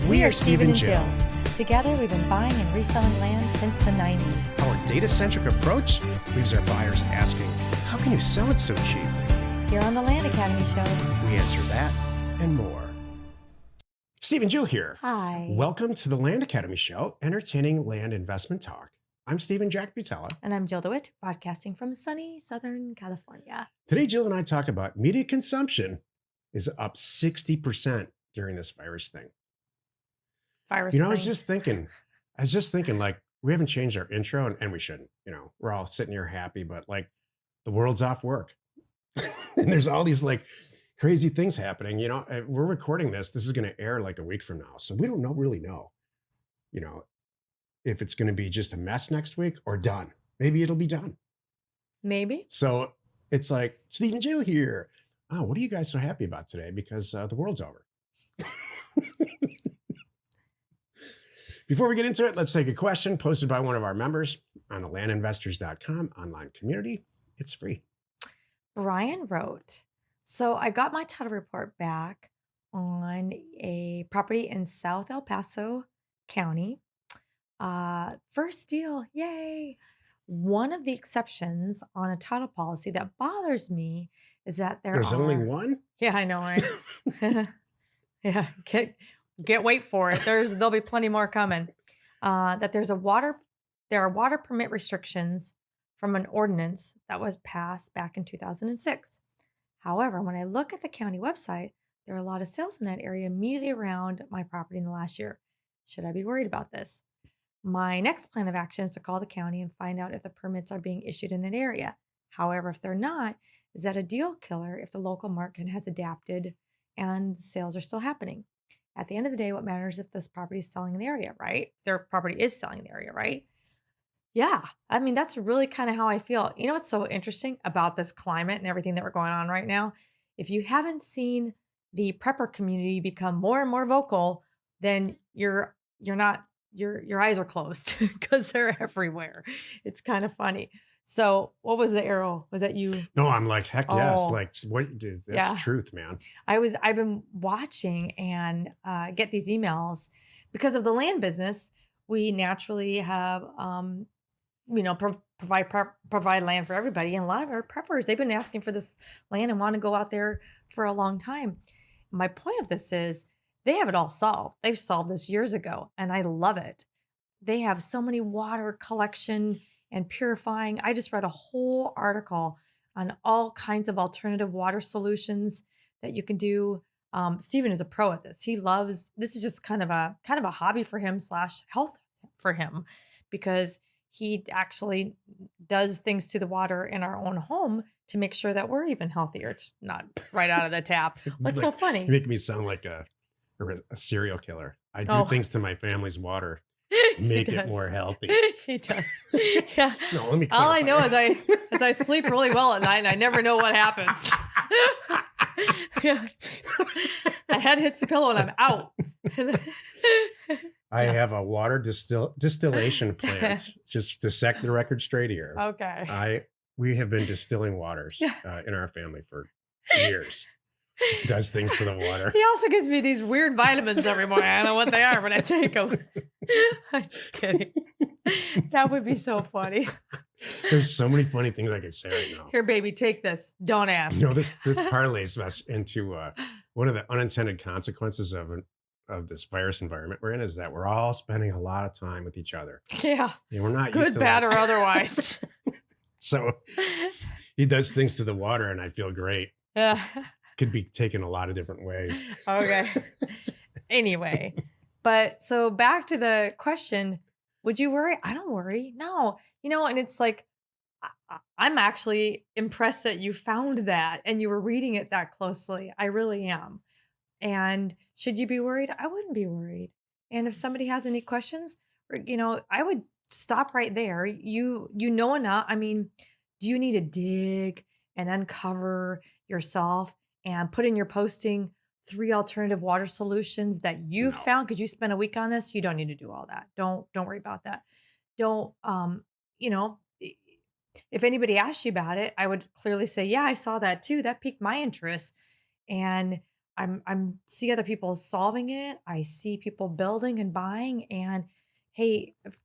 We are Steve and Jill. Together, we've been buying and reselling land since the 90s. Our data-centric approach leaves our buyers asking, how can you sell it so cheap? Here on the Land Academy Show. We answer that and more. Steve and Jill here. Hi. Welcome to the Land Academy Show, entertaining land investment talk. I'm Steve and Jack Butella. And I'm Jill DeWitt, broadcasting from sunny Southern California. Today, Jill and I talk about media consumption is up 60% during this virus thing. I was just thinking, like, we haven't changed our intro and we shouldn't, we're all sitting here happy, but like the world's off work and there's all these like crazy things happening, we're recording this is going to air like a week from now. So we don't really know, if it's going to be just a mess next week or done. Maybe it'll be done. Maybe. So it's like, Steve and Jill here. Oh, what are you guys so happy about today? Because the world's over. Before we get into it, let's take a question posted by one of our members on the landinvestors.com online community. It's free. Brian wrote, so I got my title report back on a property in South El Paso County. First deal, yay. One of the exceptions on a title policy that bothers me is that there's only one? Yeah, I know, right? Yeah, wait for it. There'll be plenty more coming. That there are water permit restrictions from an ordinance that was passed back in 2006. However, when I look at the county website, there are a lot of sales in that area immediately around my property in the last year. Should I be worried about this? My next plan of action is to call the county and find out if the permits are being issued in that area. However, if they're not, is that a deal killer if the local market has adapted and sales are still happening? At the end of the day, what matters if this property is selling in the area, right? If their property is selling in the area, right? Yeah. I mean, that's really kind of how I feel. You know what's so interesting about this climate and everything that we're going on right now? If you haven't seen the prepper community become more and more vocal, then your eyes are closed because they're everywhere. It's kind of funny. So what was the arrow? Was that you? No, I'm like, heck yes. Like, what is that's truth, man. I've been watching and get these emails because of the land business. We naturally have, provide land for everybody. And a lot of our preppers, they've been asking for this land and want to go out there for a long time. My point of this is they have it all solved. They've solved this years ago and I love it. They have so many water collection and purifying. I just read a whole article on all kinds of alternative water solutions that you can do. Stephen is a pro at this. This is just kind of a hobby for him / health for him, because he actually does things to the water in our own home to make sure that we're even healthier. It's not right out of the tap. What's so funny? You make me sound like a serial killer. I do things to my family's water. Make it more healthy. He does. Yeah. No, let me clarify. All I know is I sleep really well at night and I never know what happens. Yeah. My head hits the pillow and I'm out. I have a water distillation plant, just to set the record straight here. Okay. We have been distilling waters in our family for years. Does things to the water. He also gives me these weird vitamins every morning. I don't know what they are, but I take them. I'm just kidding. That would be so funny. There's so many funny things I could say right now. Here, baby, take this. Don't ask. This parlays us into one of the unintended consequences of this virus environment we're in is that we're all spending a lot of time with each other. Yeah. And we're not good, used to bad, or otherwise. So he does things to the water and I feel great. Yeah. Could be taken a lot of different ways. Okay. Anyway, but so back to the question, would you worry? I don't worry. No, and it's like, I'm actually impressed that you found that and you were reading it that closely. I really am. And should you be worried? I wouldn't be worried. And if somebody has any questions, I would stop right there. You know enough. I mean, do you need to dig and uncover yourself and put in your posting 3 alternative water solutions that you found because you spent a week on this? You don't need to do all that. Don't worry about that. Don't, if anybody asked you about it, I would clearly say, yeah, I saw that too. That piqued my interest. And I'm see other people solving it. I see people building and buying, and hey, if,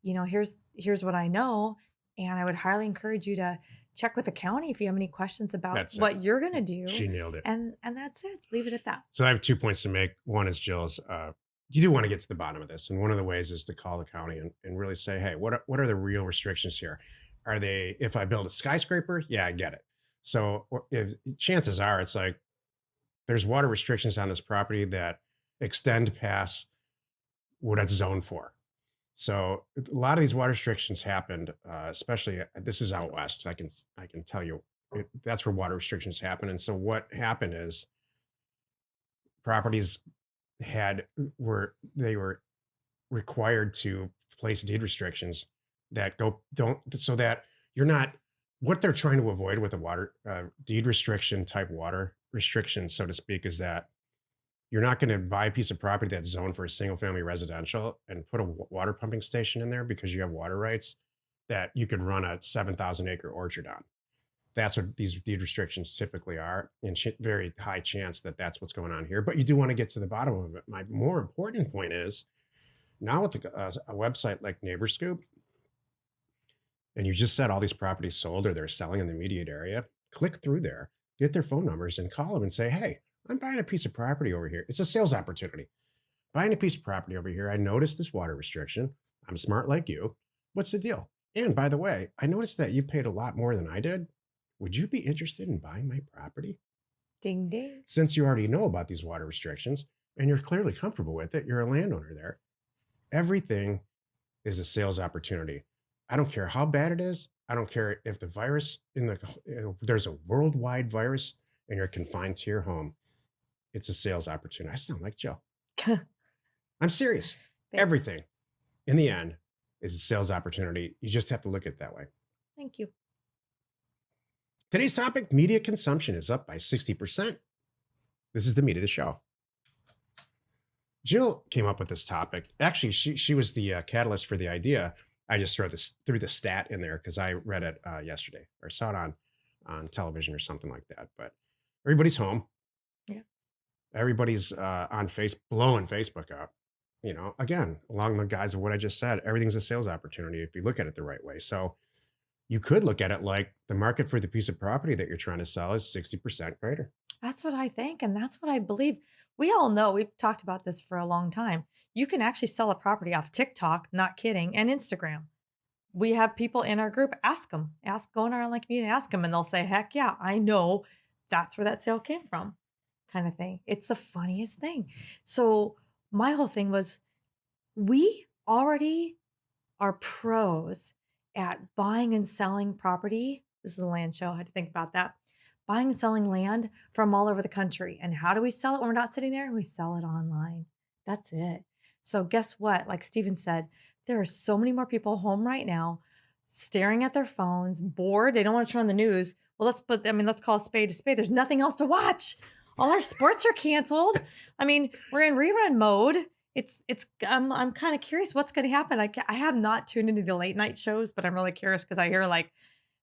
here's what I know, and I would highly encourage you to check with the county if you have any questions about That's it. what you're gonna do, She nailed it. and that's it. Leave it at that. So I have 2 points to make. One is Jill's. You do want to get to the bottom of this, and one of the ways is to call the county and really say, hey, what are the real restrictions here? Are they, if I build a skyscraper? Yeah, I get it. So if chances are, it's like there's water restrictions on this property that extend past what it's zoned for. So a lot of these water restrictions happened, especially this is out west. I can tell you that's where water restrictions happen. And so what happened is properties were required to place deed restrictions that don't so that you're not what they're trying to avoid with a water deed restriction type water restriction, so to speak, is that you're not going to buy a piece of property that's zoned for a single family residential and put a water pumping station in there because you have water rights that you could run a 7,000 acre orchard on. That's what these deed restrictions typically are, and very high chance that that's what's going on here. But you do want to get to the bottom of it. My more important point is now with a website like NeighborScoop, and you just said all these properties sold or they're selling in the immediate area, click through there, get their phone numbers, and call them and say, hey, I'm buying a piece of property over here. It's a sales opportunity. Buying a piece of property over here. I noticed this water restriction. I'm smart like you. What's the deal? And by the way, I noticed that you paid a lot more than I did. Would you be interested in buying my property? Ding, ding. Since you already know about these water restrictions and you're clearly comfortable with it, you're a landowner there. Everything is a sales opportunity. I don't care how bad it is. I don't care if the virus there's a worldwide virus and you're confined to your home. It's a sales opportunity. I sound like Joe. I'm serious. Thanks. Everything in the end is a sales opportunity. You just have to look at it that way. Thank you. Today's topic, media consumption is up by 60%. This is the meat of the show. Jill came up with this topic. Actually, she was the catalyst for the idea. I just threw the stat in there because I read it yesterday or saw it on television or something like that. But everybody's home. Yeah. Everybody's on blowing Facebook up. Again, along the guise of what I just said, everything's a sales opportunity if you look at it the right way. So you could look at it like the market for the piece of property that you're trying to sell is 60% greater. That's what I think. And that's what I believe. We all know, we've talked about this for a long time. You can actually sell a property off TikTok, not kidding, and Instagram. We have people in our group, go in our online community, ask them, and they'll say, heck yeah, I know that's where that sale came from, kind of thing. It's the funniest thing. So my whole thing was, we already are pros at buying and selling property. This is a land show. I had to think about that. Buying and selling land from all over the country. And how do we sell it when we're not sitting there? We sell it online. That's it. So guess what? Like Steven said, there are so many more people home right now staring at their phones, bored. They don't want to turn on the news. Well, let's call a spade a spade. There's nothing else to watch. All our sports are canceled. We're in rerun mode. I'm kind of curious what's going to happen. I have not tuned into the late night shows, but I'm really curious because I hear like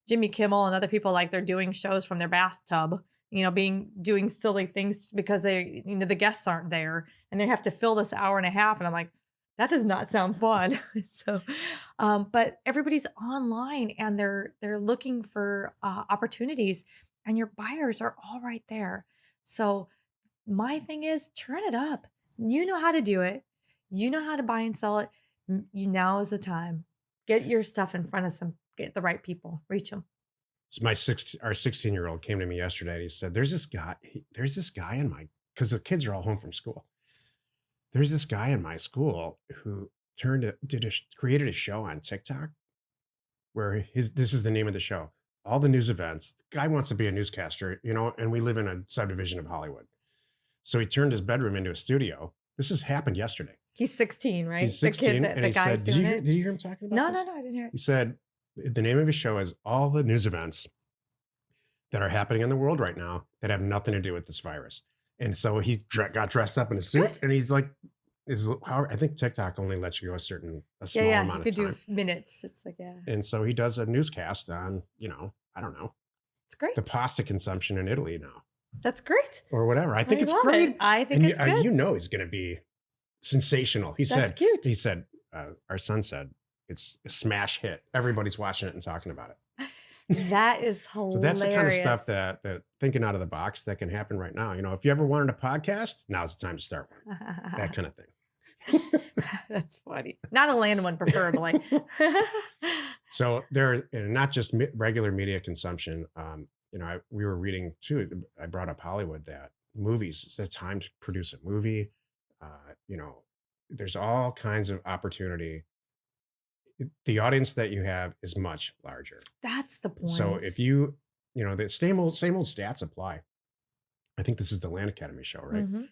Jimmy Kimmel and other people, like they're doing shows from their bathtub, doing silly things because the guests aren't there and they have to fill this hour and a half. And I'm like, that does not sound fun. So, but everybody's online and they're looking for opportunities, and your buyers are all right there. So my thing is, turn it up. You know how to do it. You know how to buy and sell it. Now is the time. Get your stuff in front of get the right people, reach them. So our 16-year-old came to me yesterday and he said, there's this guy in because the kids are all home from school. There's this guy in my school who created a show on TikTok where this is the name of the show. All the news events. The guy wants to be a newscaster, and we live in a subdivision of Hollywood. So he turned his bedroom into a studio. This has happened yesterday. He's 16, right? He's 16. The guy said, did you hear him talking about this? No, I didn't hear it. He said, the name of his show is all the news events that are happening in the world right now that have nothing to do with this virus. And so he got dressed up in a suit and he's like, I think TikTok only lets you go a small amount of time. You could do minutes. It's like, yeah. And so he does a newscast on, I don't know. It's great. The pasta consumption in Italy now. That's great. or whatever. I think it's love great. it. I think it's good. You know he's going to be sensational. That's cute. He said, our son said, it's a smash hit. Everybody's watching it and talking about it. That is hilarious. So that's the kind of stuff that thinking out of the box that can happen right now. You know, if you ever wanted a podcast, now's the time to start one. That kind of thing. That's funny. Not a land one, preferably. So there, and not just regular media consumption. You know, we were reading too. I brought up Hollywood, that movies. It's a time to produce a movie. You know, there's all kinds of opportunity. The audience that you have is much larger. That's the point. So if you know, the same old stats apply. I think this is the Land Academy show, right? Mm-hmm.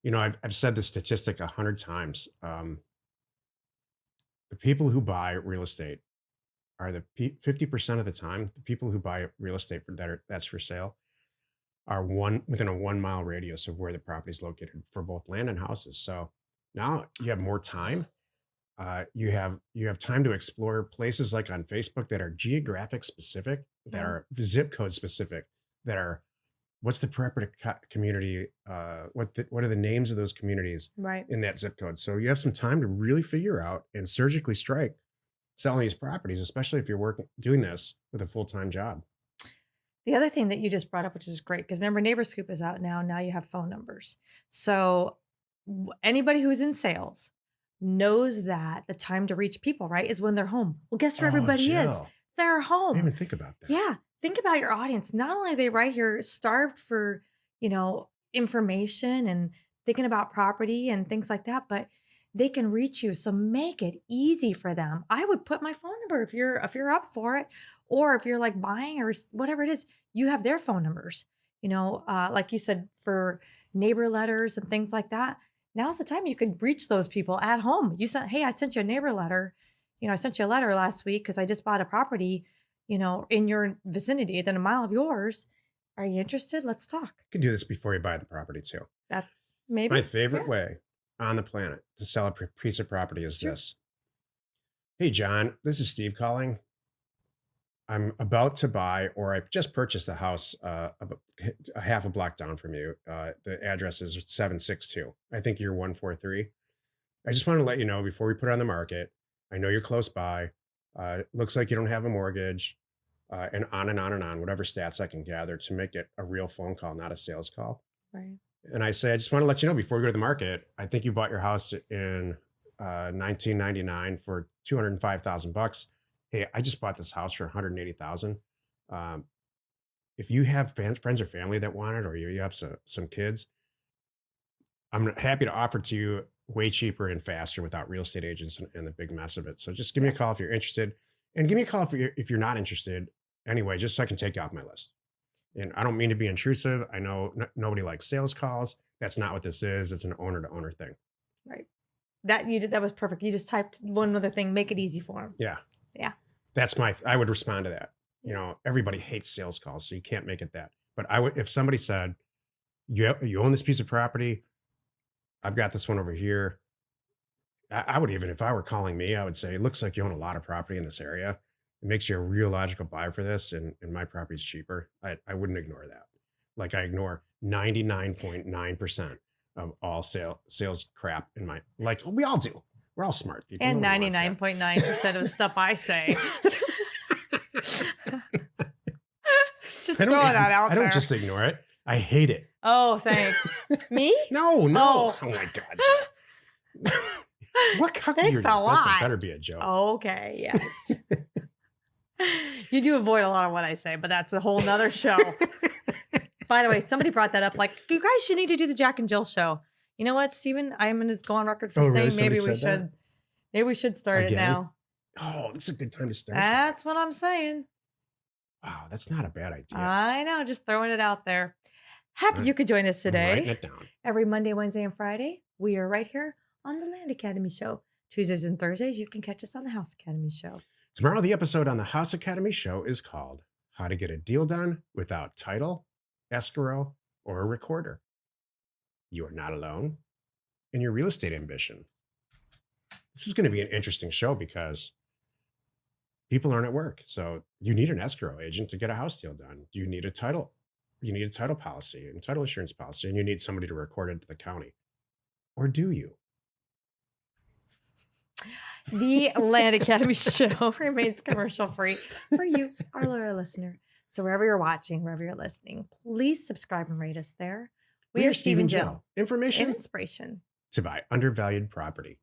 You know, I've said this statistic 100 times. The people who buy real estate are 50% of the time, the people who buy real estate that's for sale are within a 1 mile radius of where the property is located for both land and houses. So now you have more time. You have time to explore places like on Facebook that are geographic specific, that are zip code specific, that are, what's the property community? What are the names of those communities in that zip code? So you have some time to really figure out and surgically strike selling these properties, especially if you're doing this with a full-time job. The other thing that you just brought up, which is great, because remember, Neighbor Scoop is out now. Now you have phone numbers. So anybody who's in sales knows that the time to reach people, right, is when they're home. Well, guess where everybody is? They're home. I didn't even think about that. Yeah. Think about your audience. Not only are they right here starved for, you know, information and thinking about property and things like that, but they can reach you. So make it easy for them. I would put my phone number if you're up for it, or if you're like buying or whatever it is, you have their phone numbers. You know, like you said, for neighbor letters and things like that. Now's the time you can reach those people at home. You said, hey, I sent you a neighbor letter. You know, I sent you a letter last week because I just bought a property, you know, in your vicinity, within a mile of yours. Are you interested? Let's talk. You can do this before you buy the property too. That maybe my favorite way on the planet to sell a piece of property is this. Hey, John, this is Steve calling. I'm about to buy, or I just purchased the house a half a block down from you. The address is 762. I think you're 143. I just want to let you know before we put it on the market. I know you're close by. Looks like you don't have a mortgage, and on and on and on, whatever stats I can gather to make it a real phone call, not a sales call. Right. And I say, I just want to let you know before we go to the market, I think you bought your house in 1999 for $205,000. Hey, I just bought this house for $180,000. If you have friends or family that want it, or you have some kids, I'm happy to offer to you way cheaper and faster without real estate agents and the big mess of it. So just give me a call if you're interested, and give me a call if you're not interested anyway, just so I can take you off my list. And I don't mean to be intrusive. I know nobody likes sales calls. That's not what this is. It's an owner to owner thing. Right. That was perfect. You just typed one other thing, make it easy for them. Yeah. Yeah. I would respond to that. You know, everybody hates sales calls, so you can't make it that. But I would, if somebody said, you own this piece of property, I've got this one over here. I would, even if I were calling me, I would say, it looks like you own a lot of property in this area. It makes you a real logical buy for this, and my property's cheaper. I wouldn't ignore that. Like I ignore 99.9% of all sales crap in my, like we all do. We're all smart people. And 99.9% of the stuff I say. Just throw that out there. I don't just ignore it. I hate it. Oh, thanks. Me? No. Oh my God. What? Thanks a lot. That better be a joke. Okay. Yes. You do avoid a lot of what I say, but that's a whole nother show. By the way, somebody brought that up. Like, you guys should need to do the Jack and Jill show. You know what, Stephen? I'm going to go on record for saying maybe we should. Maybe we should start it now. Oh, this is a good time to start. That's what I'm saying. Wow, that's not a bad idea. I know, just throwing it out there. Happy you could join us today. I'm writing it down. Every Monday, Wednesday, and Friday, we are right here on the Land Academy Show. Tuesdays and Thursdays, you can catch us on the House Academy Show. Tomorrow, the episode on the House Academy Show is called How to Get a Deal Done Without Title, Escrow, or a Recorder. You are not alone in your real estate ambition. This is going to be an interesting show because people aren't at work. So you need an escrow agent to get a house deal done. You need a title you need a title policy and title insurance policy, and you need somebody to record it to the county. Or do you? The Land Academy show remains commercial free for you, our loyal listener. So wherever you're watching, wherever you're listening, please subscribe and rate us there. We are Steve and Jill. Information and inspiration to buy undervalued property.